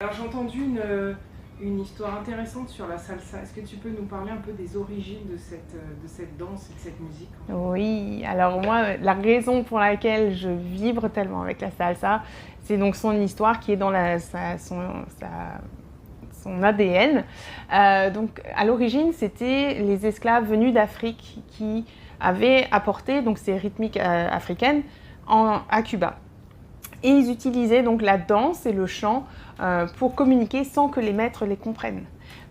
Alors j'ai entendu une histoire intéressante sur la salsa. Est-ce que tu peux nous parler un peu des origines de cette danse et de cette musique? Oui, alors moi, la raison pour laquelle je vibre tellement avec la salsa, c'est donc son histoire qui est dans son ADN. Donc à l'origine, c'était les esclaves venus d'Afrique qui avaient apporté donc ces rythmiques africaines à Cuba. Et ils utilisaient donc la danse et le chant pour communiquer sans que les maîtres les comprennent.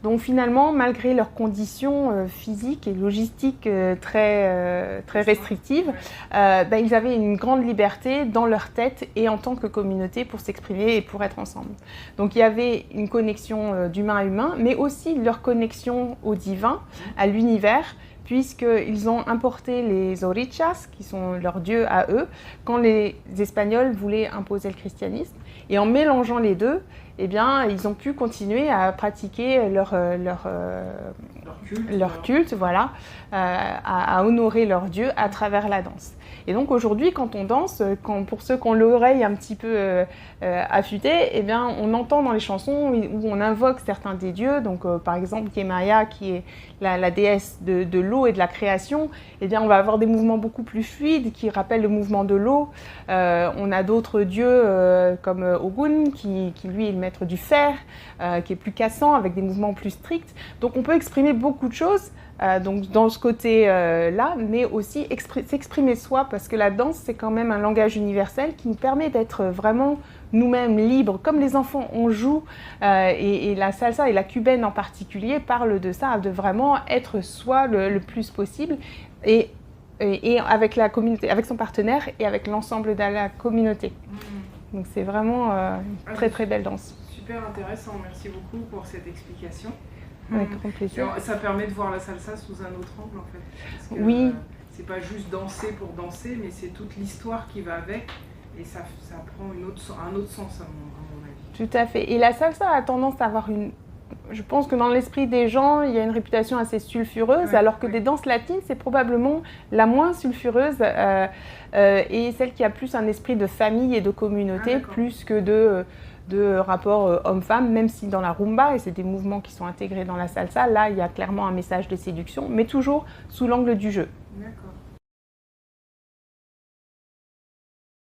Donc finalement, malgré leurs conditions physiques et logistiques très restrictives, ils avaient une grande liberté dans leur tête et en tant que communauté pour s'exprimer et pour être ensemble. Donc il y avait une connexion d'humain à humain, mais aussi leur connexion au divin, à l'univers, puisqu'ils ont importé les orichas, qui sont leurs dieux à eux, quand les Espagnols voulaient imposer le christianisme. Et en mélangeant les deux, eh bien, ils ont pu continuer à pratiquer leur culte, voilà, à honorer leur dieu à travers la danse. Et donc aujourd'hui, quand on danse, pour ceux qui ont l'oreille un petit peu affûtée, eh bien, on entend dans les chansons où on invoque certains des dieux. Donc par exemple, Yemaya, qui est la déesse de l'eau et de la création, eh bien, on va avoir des mouvements beaucoup plus fluides qui rappellent le mouvement de l'eau. On a d'autres dieux comme Ogun, qui lui est le maître du fer, qui est plus cassant, avec des mouvements plus stricts. Donc on peut exprimer beaucoup de choses donc dans ce côté-là, mais aussi s'exprimer soi, parce que la danse, c'est quand même un langage universel qui nous permet d'être vraiment nous-mêmes libres. Comme les enfants, on joue, et la salsa et la cubaine en particulier parlent de ça, de vraiment être soi le plus possible, et avec la communauté, avec son partenaire et avec l'ensemble de la communauté. Donc c'est vraiment une très très belle danse. Super intéressant, merci beaucoup pour cette explication. Avec grand plaisir. Ça permet de voir la salsa sous un autre angle en fait. Parce que, oui. C'est pas juste danser pour danser, mais c'est toute l'histoire qui va avec, et ça prend un autre sens à mon avis. Tout à fait. Et la salsa a tendance à avoir je pense que dans l'esprit des gens, il y a une réputation assez sulfureuse, ouais, alors que des danses latines, c'est probablement la moins sulfureuse et celle qui a plus un esprit de famille et de communauté, plus que de rapport homme-femme, même si dans la rumba, et c'est des mouvements qui sont intégrés dans la salsa, là, il y a clairement un message de séduction, mais toujours sous l'angle du jeu. D'accord.